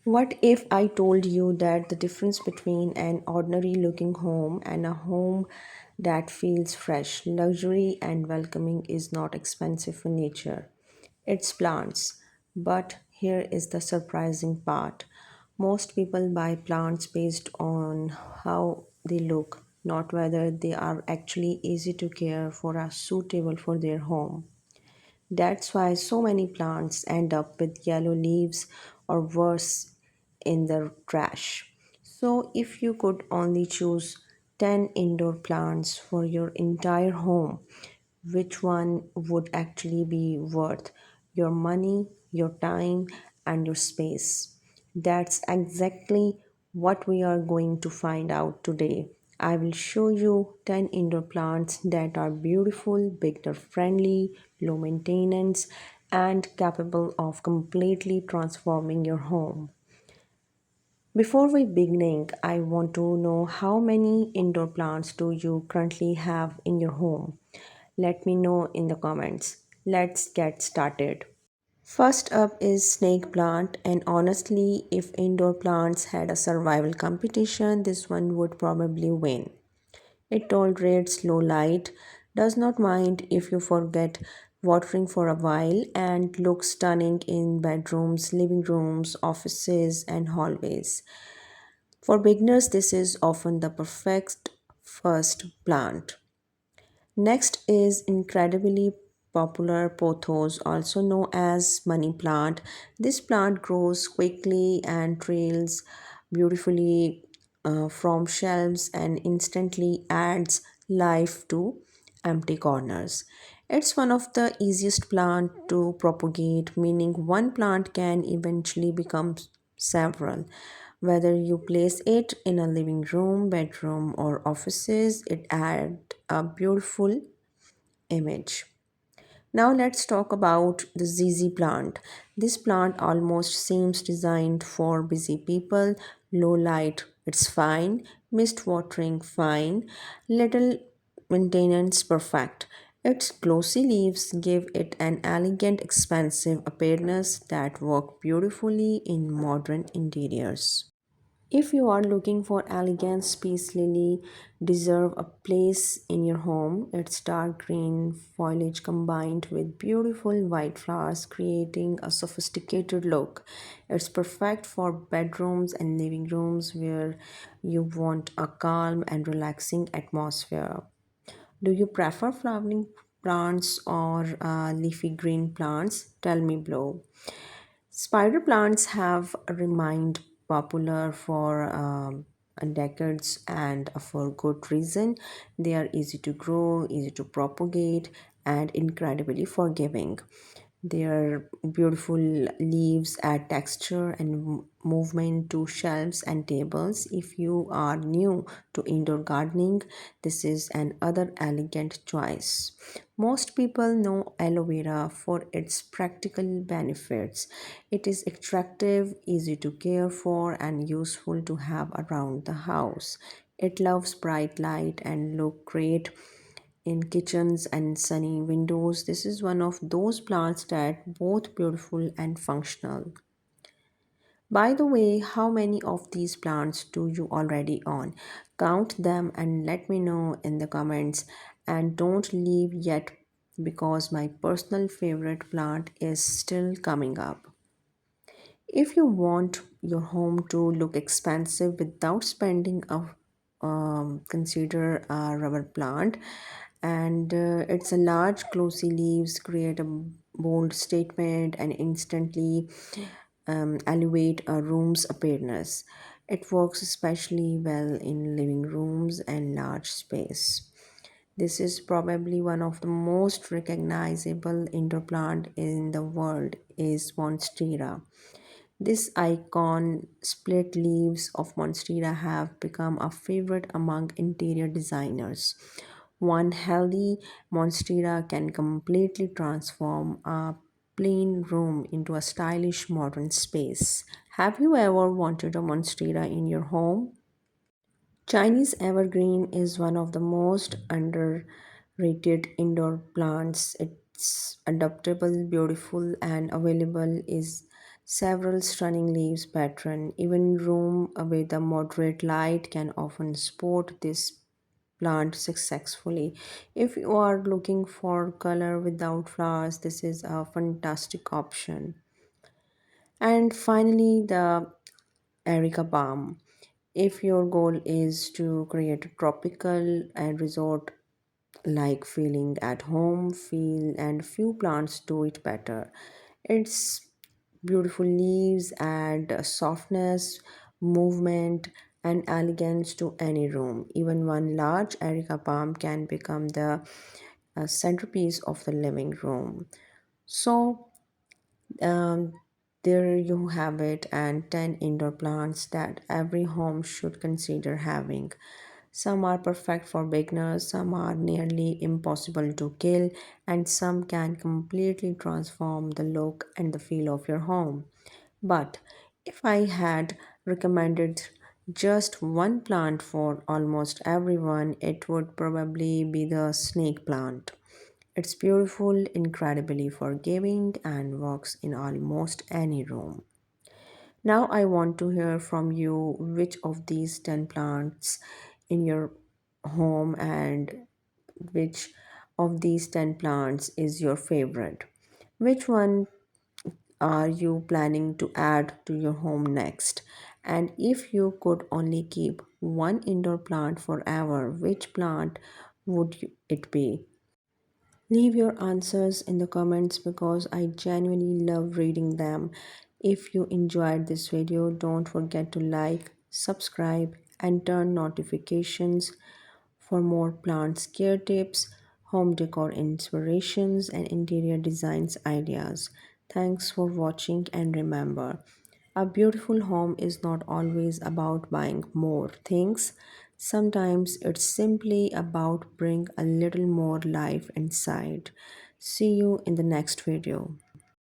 What if I told you that the difference between an ordinary looking home and a home that feels fresh, luxury, and welcoming is not expensive for nature? It's plants. But here is the surprising part. Most people buy plants based on how they look, not whether they are actually easy to care for or suitable for their home. That's why so many plants end up with yellow leaves or worse in the trash. So, if you could only choose 10 indoor plants for your entire home, which one would actually be worth your money, your time, and your space? That's exactly what we are going to find out today. I will show you 10 indoor plants that are beautiful, beginner friendly, low maintenance, and capable of completely transforming your home. Before we begin, I want to know how many indoor plants do you currently have in your home? Let me know in the comments. Let's get started. First up is snake plant, and honestly, if indoor plants had a survival competition, this one would probably win. It tolerates low light, does not mind if you forget watering for a while, and looks stunning in bedrooms, living rooms, offices, and hallways. For beginners, this is often the perfect first plant. Next is incredibly popular pothos, also known as money plant. This plant grows quickly and trails beautifully from shelves and instantly adds life to empty corners. It's one of the easiest plant to propagate, meaning one plant can eventually become several. Whether you place it in a living room, bedroom, or offices, it adds a beautiful image. Now let's talk about the ZZ plant. This plant almost seems designed for busy people. Low light, it's fine. Mist watering, fine. Little maintenance, perfect. Its glossy leaves give it an elegant, expansive appearance that work beautifully in modern interiors. If you are looking for elegance, Peace Lily deserve a place in your home. Its dark green foliage combined with beautiful white flowers creating a sophisticated look. It's perfect for bedrooms and living rooms where you want a calm and relaxing atmosphere. Do you prefer flowering plants or leafy green plants? Tell me below. Spider plants have remained popular for decades and for good reason. They are easy to grow, easy to propagate, and incredibly forgiving. Their beautiful leaves add texture and movement to shelves and tables. If you are new to indoor gardening, this is another elegant choice. Most people know aloe vera for its practical benefits. It is attractive, easy to care for, and useful to have around the house. It loves bright light and look great in kitchens and sunny windows. This is one of those plants that both beautiful and functional. By the way, how many of these plants do you already own? Count them and let me know in the comments. And don't leave yet because my personal favorite plant is still coming up. If you want your home to look expensive without spending a consider a rubber plant, and it's a large glossy leaves create a bold statement and instantly elevate a room's appearance. It works especially well in living rooms and large space. This is probably one of the most recognizable indoor plant in the world is Monstera. This icon split leaves of Monstera have become a favorite among interior designers. One healthy Monstera can completely transform a plain room into a stylish modern space. Have you ever wanted a Monstera in your home? Chinese evergreen is one of the most underrated indoor plants. It's adaptable, beautiful, and available is several stunning leaves pattern. Even room with a moderate light can often sport this plant successfully. If you are looking for color without flowers, this is a fantastic option. And finally, the Areca Palm. If your goal is to create a tropical and resort like feeling at home, feel and few plants do it better. Its beautiful leaves add a softness, movement, and elegance to any room. Even one large Areca palm can become the centerpiece of the living room. So, um, there you have it, and 10 indoor plants that every home should consider having. Some are perfect for beginners, some are nearly impossible to kill, and some can completely transform the look and the feel of your home. But if I had recommended just one plant for almost everyone, it would probably be the snake plant. It's beautiful, incredibly forgiving, and works in almost any room. Now, I want to hear from you which of these 10 plants in your home and which of these 10 plants is your favorite. Which one are you planning to add to your home next? And if you could only keep one indoor plant forever, which plant would it be? Leave your answers in the comments because I genuinely love reading them. If you enjoyed this video, don't forget to like, subscribe, and turn notifications for more plant care tips, home decor inspirations, and interior designs ideas. Thanks for watching, and remember, a beautiful home is not always about buying more things. Sometimes it's simply about bring a little more life inside. See you in the next video.